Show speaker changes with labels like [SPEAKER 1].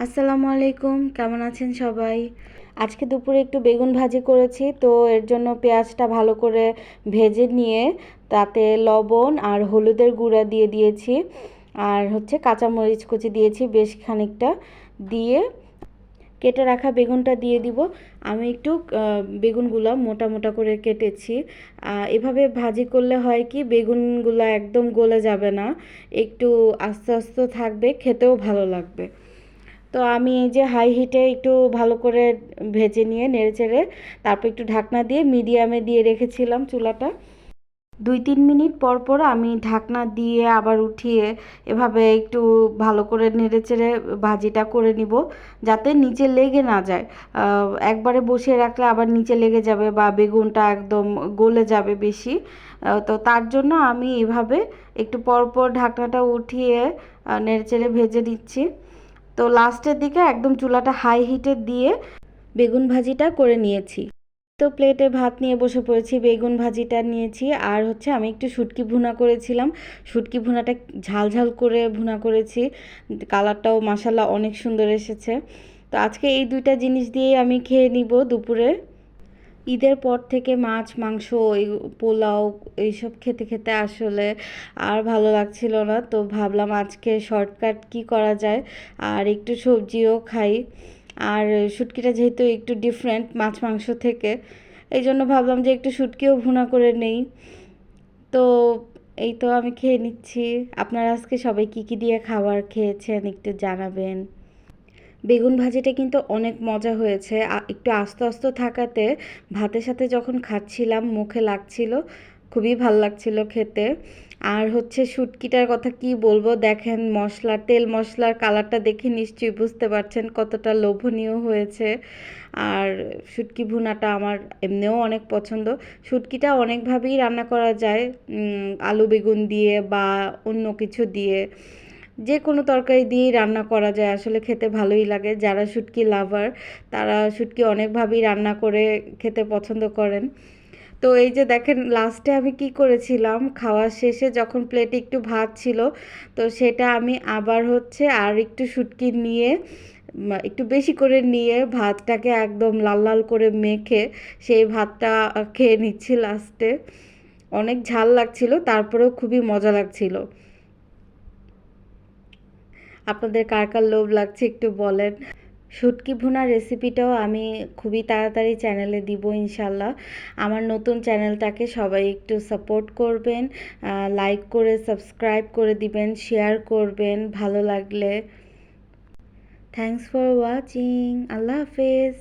[SPEAKER 1] আসসালামু আলাইকুম, কেমন আছেন সবাই? আজকে দুপুরে একটু বেগুন ভাজি করেছি, তো এর জন্য পেঁয়াজটা ভালো করে ভেজে নিয়ে তাতে লবণ আর হলুদের গুঁড়া দিয়ে দিয়েছি, আর হচ্ছে কাঁচামরিচ কুচি দিয়েছি বেশ খানিকটা, দিয়ে কেটে রাখা বেগুনটা দিয়ে দিব। আমি একটু বেগুনগুলো মোটা মোটা করে কেটেছি। এভাবে ভাজি করলে হয় কি, বেগুনগুলো একদম গলে যাবে না, একটু আস্তে আস্তে থাকবে, খেতেও ভালো লাগবে। তো আমি এই যে হাই হিটে একটু ভালো করে ভেজে নিয়ে নেড়েচেড়ে তারপর একটু ঢাকনা দিয়ে মিডিয়ামে দিয়ে রেখেছিলাম চুলাটা। 2-3 মিনিট পর পর আমি ঢাকনা দিয়ে আবার উঠিয়ে এভাবে একটু ভালো করে নেড়েচেড়ে ভাজিটা করে নিব, যাতে নিচে লেগে না যায়। একবারে বসিয়ে রাখলে আবার নিচে লেগে যাবে বা বেগুনটা একদম গলে যাবে বেশি। তো তার জন্য আমি এভাবে একটু পর পর ঢাকনাটা উঠিয়ে নেড়েচেড়ে ভেজে নিচ্ছি। তো লাস্টের দিকে একদম চুলাটা হাই হিটে দিয়ে বেগুন ভাজিটা করে নিয়েছি। তো প্লেটে ভাত নিয়ে বসে পড়েছি, বেগুন ভাজিটা নিয়েছি, আর হচ্ছে আমি একটু শুটকি ভুনা করেছিলাম। শুটকি ভুনাটা ঝাল ঝাল করে ভুনা করেছি, কালারটাও মাশাল্লাহ অনেক সুন্দর এসেছে। তো আজকে এই দুইটা জিনিস দিয়েই আমি খেয়ে নিব দুপুরে। ঈদের পর থেকে মাছ মাংস এই পোলাও এইসব খেতে খেতে আসলে আর ভালো লাগছিল না, তো ভাবলাম আজকে শর্টকাট কি করা যায়, আর একটু সবজিও খাই। আর শুটকিটা যেহেতু একটু ডিফারেন্ট মাছ মাংস থেকে, এই জন্য ভাবলাম যে একটু শুটকিও ভুনা করে নেই। তো এই তো আমি খেয়ে নিচ্ছি। আপনারা আজকে সবাই কি কি দিয়ে খাবার খেয়েছেন একটু জানাবেন। বেগুন ভাজিটা কিন্তু অনেক মজা হয়েছে, একটু আস্ত আস্ত থাকাতে ভাতের সাথে যখন খাচ্ছিলাম মুখে লাগছিল, খুবই ভাল লাগছিল খেতে। আর হচ্ছে শুটকিটার কথা কি বলবো, দেখেন মশলা তেল মশলার কালারটা দেখে নিশ্চয়ই বুঝতে পারছেন কতটা লোভনীয় হয়েছে। আর শুটকি ভুনাটা আমার এমনিও অনেক পছন্দ। শুটকিটা অনেকভাবেই রান্না করা যায়, আলু বেগুন দিয়ে বা অন্য কিছু দিয়ে, যে কোনো তরকারি দিয়েই রান্না করা যায়, আসলে খেতে ভালোই লাগে। যারা শুটকি লাভার তারা শুটকি অনেকভাবেই রান্না করে খেতে পছন্দ করেন। তো এই যে দেখেন লাস্টে আমি কি করেছিলাম, খাওয়ার শেষে যখন প্লেটে একটু ভাত ছিল, তো সেটা আমি আবার হচ্ছে আর একটু শুটকি নিয়ে একটু বেশি করে নিয়ে ভাতটাকে একদম লাল লাল করে মেখে সেই ভাতটা খেয়ে নিচ্ছি লাস্টে। অনেক ঝাল লাগছিল, তারপরেও খুবই মজা লাগছিল। আপনাদের কার কার লোভ লাগছে একটু বলেন। শুটকি ভুনার রেসিপিটাও আমি খুবই তাড়াতাড়ি চ্যানেলে দিব ইনশাল্লাহ। আমার নতুন চ্যানেলটাকে সবাই একটু সাপোর্ট করবেন, লাইক করে সাবস্ক্রাইব করে দিবেন, শেয়ার করবেন ভালো লাগলে। থ্যাংকস ফর ওয়াচিং, আল্লাহ হাফেজ।